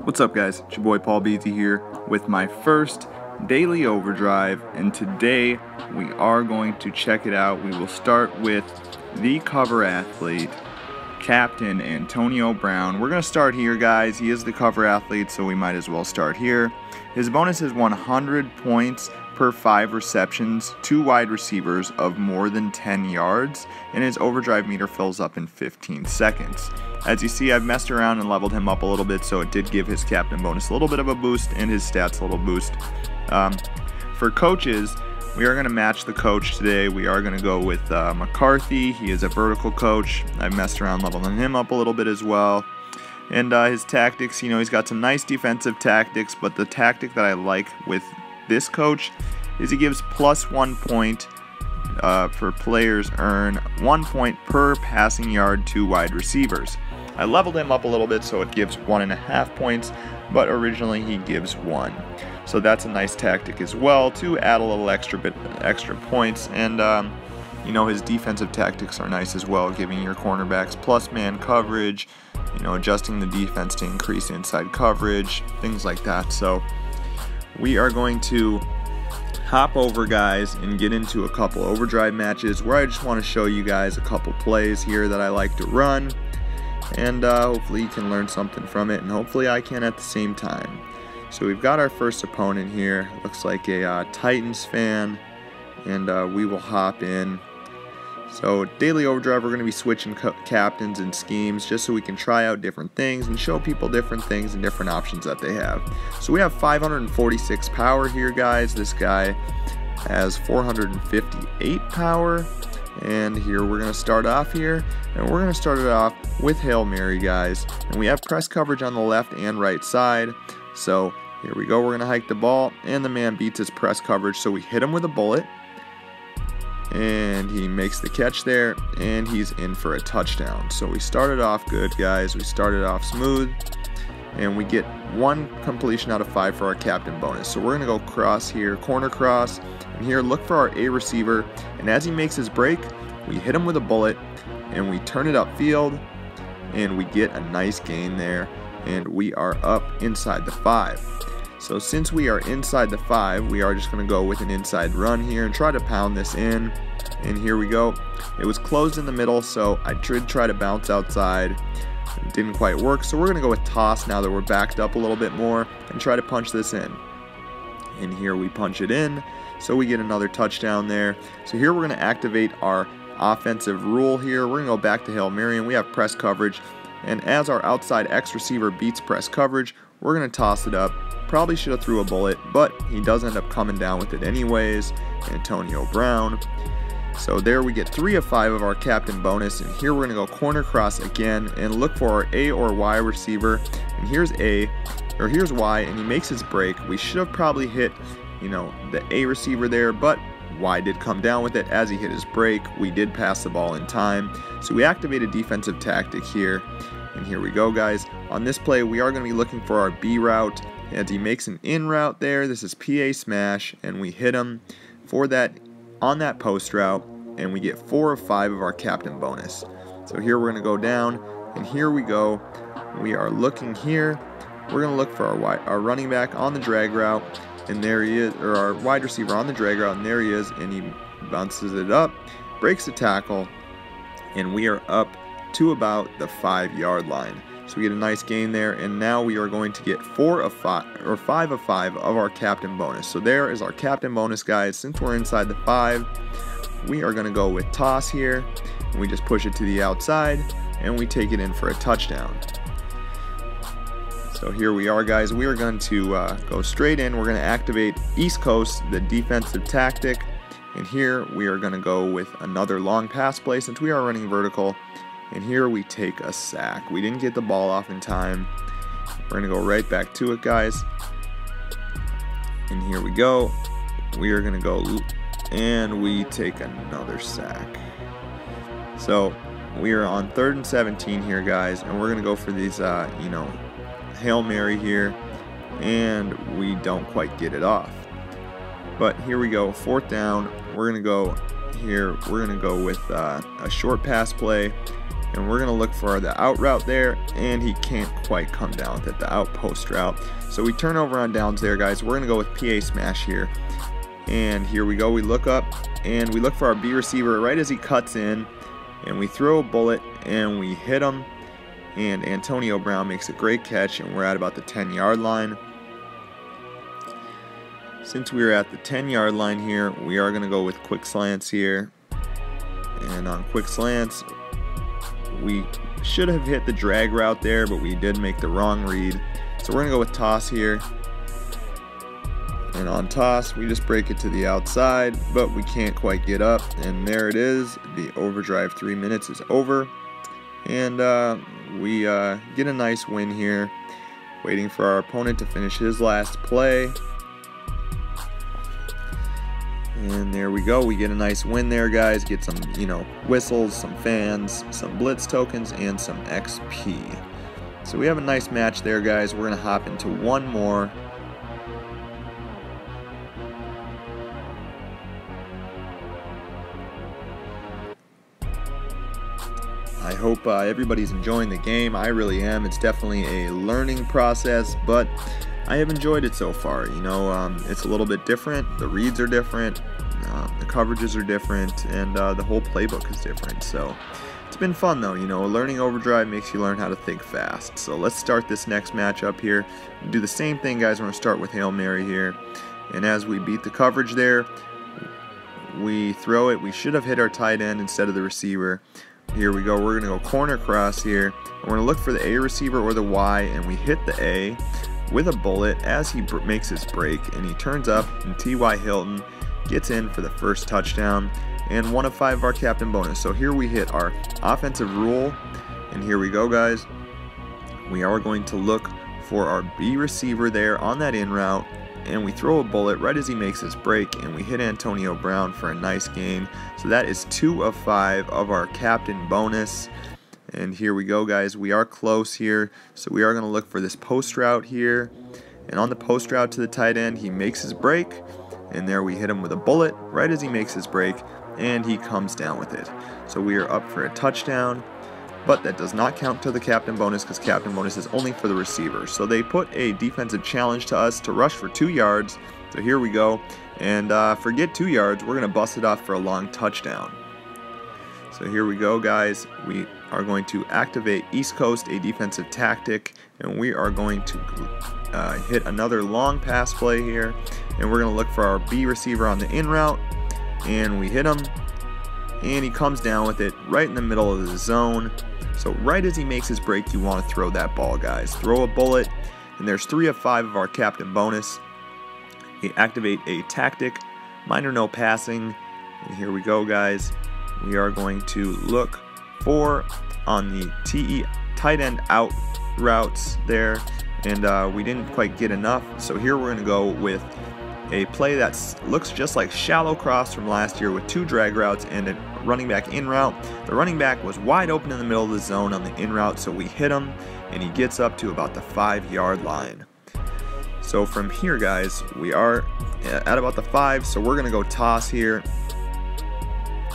What's up, guys? It's your boy Paul Beezy here with my first daily overdrive, and today we are going to check it out. We will start with the cover athlete, Captain Antonio Brown. We're going to start here, guys. He is the cover athlete, so we might as well start here. His bonus is 100 points per 5 receptions, 2 wide receivers of more than 10 yards, and his overdrive meter fills up in 15 seconds. As you see, I've messed around and leveled him up a little bit, so it did give his captain bonus a little bit of a boost and his stats a little boost. For coaches, we are going to match the coach today. We are going to go with McCarthy. He is a vertical coach. I've messed around leveling him up a little bit as well. And his tactics, you know, he's got some nice defensive tactics, but the tactic that I like with this coach is he gives plus 1 point for players earn 1 point per passing yard to wide receivers. I leveled him up a little bit, so it gives 1.5 points, but originally he gives 1. So that's a nice tactic as well to add a little extra points. And you know, his defensive tactics are nice as well, giving your cornerbacks plus man coverage, you know, adjusting the defense to increase inside coverage, things like that. So we are going to hop over, guys, and get into a couple overdrive matches where I just want to show you guys a couple plays here that I like to run, and hopefully you can learn something from it, and hopefully I can at the same time. So we've got our first opponent here. Looks like a Titans fan, and we will hop in. So daily overdrive, we're going to be switching captains and schemes just so we can try out different things and show people different things and different options that they have. So we have 546 power here, guys. This guy has 458 power. And here we're going to start off here, and we're going to start it off with Hail Mary, guys. And we have press coverage on the left and right side. So here we go. We're going to hike the ball, and the man beats his press coverage. So we hit him with a bullet, and he makes the catch there, and he's in for a touchdown. So we started off good, guys. We started off smooth, and we get 1 completion out of 5 for our captain bonus. So we're going to go cross here, corner cross, and here look for our A receiver, and as he makes his break, we hit him with a bullet, and we turn it upfield, and we get a nice gain there, and we are up inside the 5. So since we are inside the 5, we are just going to go with an inside run here and try to pound this in. And here we go. It was closed in the middle, so I did try to bounce outside. It didn't quite work, so we're going to go with toss now that we're backed up a little bit more and try to punch this in. And here we punch it in, so we get another touchdown there. So here we're going to activate our offensive rule here. We're going to go back to Hail Mary, and we have press coverage. And as our outside X receiver beats press coverage, we're going to toss it up. Probably should have threw a bullet, but he does end up coming down with it anyways. Antonio Brown. So there we get 3 of 5 of our captain bonus, and here we're going to go corner cross again and look for our A or Y receiver. And here's Y, and he makes his break. We should have probably hit, you know, the A receiver there, but Y did come down with it as he hit his break. We did pass the ball in time, so we activated defensive tactic here. And here we go, guys. On this play, we are going to be looking for our B route, as he makes an in route there. This is PA smash, and we hit him for that on that post route, and we get 4 of 5 of our captain bonus. So here we're going to go down, and here we go. We are looking here. We're going to look for our running back on the drag route, and there he is, or our wide receiver on the drag route, and there he is, and he bounces it up, breaks the tackle, and we are up to about the 5-yard line. So we get a nice gain there, and now we are going to get 4 of 5 or 5 of 5 of our captain bonus. So there is our captain bonus, guys. Since we're inside the 5, we are going to go with toss here, and we just push it to the outside, and we take it in for a touchdown. So here we are, guys. We are going to go straight in. We're going to activate East Coast, the defensive tactic, and here we are going to go with another long pass play since we are running vertical. And here we take a sack. We didn't get the ball off in time. We're going to go right back to it, guys. And here we go. We are going to go, and we take another sack. So we are on 3rd and 17 here, guys. And we're going to go for these, you know, Hail Mary here. And we don't quite get it off. But here we go. 4th down. We're going to go here. We're going to go with a short pass play. and we're going to look for the out route there, and he can't quite come down with it, the out post route. So we turn over on downs there, guys. We're going to go with PA smash here. And here we go. We look up, and we look for our B receiver right as he cuts in, and we throw a bullet, and we hit him. And Antonio Brown makes a great catch, and we're at about the 10-yard line. Since we're at the 10-yard line here, we are going to go with quick slants here. And on quick slants, we should have hit the drag route there, but we did make the wrong read. So we're going to go with toss here. And on toss, we just break it to the outside, but we can't quite get up. And there it is. The overdrive 3 minutes is over. And we get a nice win here. Waiting for our opponent to finish his last play. And there we go. We get a nice win there, guys. Get some, whistles, some fans, some blitz tokens, and some XP. So we have a nice match there, guys. We're going to hop into one more. I hope everybody's enjoying the game. I really am. It's definitely a learning process, but I have enjoyed it so far. It's a little bit different. The reads are different. The coverages are different, and the whole playbook is different. So it's been fun, though. Learning overdrive makes you learn how to think fast. So let's start this next matchup here. We'll do the same thing, guys. We're going to start with Hail Mary here. And as we beat the coverage there, we throw it. We should have hit our tight end instead of the receiver. Here we go. We're going to go corner cross here. We're going to look for the A receiver or the Y, and we hit the A with a bullet as he makes his break, and he turns up, and T.Y. Hilton gets in for the first touchdown and 1 of 5 of our captain bonus. So here we hit our offensive rule, and here we go, guys. We are going to look for our B receiver there on that in route, and we throw a bullet right as he makes his break, and we hit Antonio Brown for a nice gain. So that is 2 of 5 of our captain bonus. And here we go, guys. We are close here, so we are going to look for this post route here. And on the post route to the tight end, he makes his break, and there we hit him with a bullet right as he makes his break, and he comes down with it. So we are up for a touchdown, but that does not count to the captain bonus because captain bonus is only for the receiver. So they put a defensive challenge to us to rush for 2 yards. So here we go, and forget 2 yards, we're going to bust it off for a long touchdown. So here we go, guys. We are going to activate East Coast, a defensive tactic, and we are going to hit another long pass play here, and we're going to look for our B receiver on the in route, and we hit him, and he comes down with it right in the middle of the zone. So right as he makes his break, you want to throw that ball, guys. Throw a bullet, and there's 3 of 5 of our captain bonus. We activate a tactic, minor no passing, and here we go, guys. We are going to look for on the TE tight end out routes there, and we didn't quite get enough. So here we're going to go with a play that looks just like shallow cross from last year with 2 drag routes and a running back in route. The running back was wide open in the middle of the zone on the in route, so we hit him, and he gets up to about the 5-yard line. So from here, guys, we are at about the 5, so we're going to go toss here.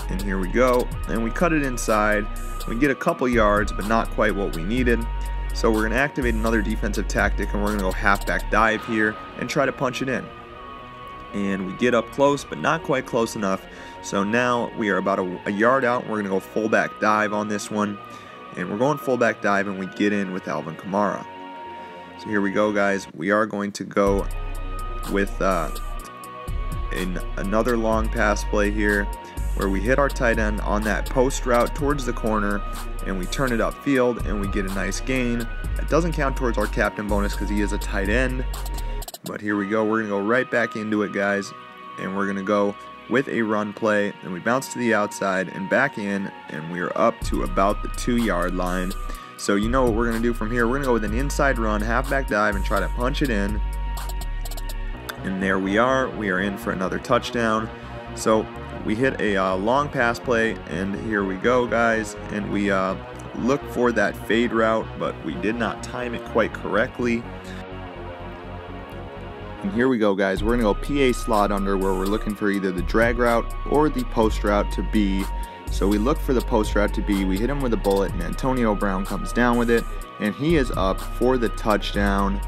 And here we go, and we cut it inside. We get a couple yards, but not quite what we needed. So we're going to activate another defensive tactic, and we're going to go halfback dive here and try to punch it in. And we get up close, but not quite close enough. So now we are about a yard out, and we're going to go fullback dive on this one. And we're going fullback dive, and we get in with Alvin Kamara. So here we go, guys. We are going to go with another long pass play here, where we hit our tight end on that post route towards the corner, and we turn it upfield, and we get a nice gain. That doesn't count towards our captain bonus because he is a tight end. But here we go. We're going to go right back into it, guys, and we're going to go with a run play, and we bounce to the outside and back in, and we are up to about the 2-yard line. So you know what we're going to do from here. We're going to go with an inside run, halfback dive, and try to punch it in. And there we are. We are in for another touchdown. So we hit a long pass play, and here we go, guys, and we look for that fade route, but we did not time it quite correctly. And here we go, guys. We're going to go PA slot under, where we're looking for either the drag route or the post route to be So we look for the post route to be, we hit him with a bullet, and Antonio Brown comes down with it, and he is up for the touchdown.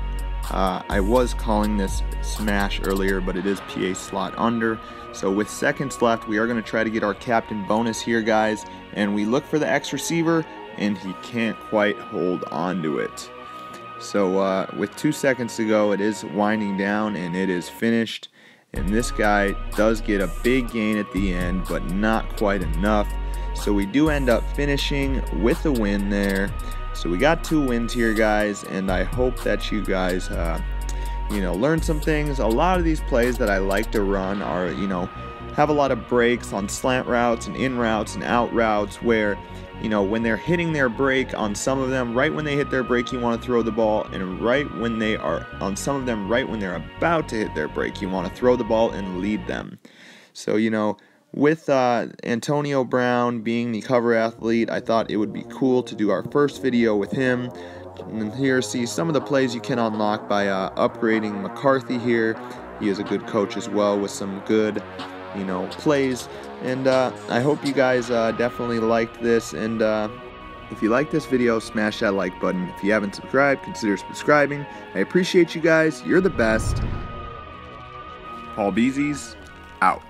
I was calling this smash earlier, but it is PA slot under. So with seconds left, we are going to try to get our captain bonus here, guys. And we look for the X receiver, and he can't quite hold on to it. So with 2 seconds to go, it is winding down, and it is finished. And this guy does get a big gain at the end, but not quite enough. So we do end up finishing with a win there. So we got 2 wins here, guys, and I hope that you guys, learn some things. A lot of these plays that I like to run are, have a lot of breaks on slant routes and in routes and out routes where, when they're hitting their break on some of them, right when they hit their break, you want to throw the ball, and right when they are on some of them, right when they're about to hit their break, you want to throw the ball and lead them. So, with Antonio Brown being the cover athlete, I thought it would be cool to do our first video with him. And here, see some of the plays you can unlock by upgrading McCarthy here. He is a good coach as well with some good, plays. And I hope you guys definitely liked this. And if you like this video, smash that like button. If you haven't subscribed, consider subscribing. I appreciate you guys. You're the best. Paul Beezy's out.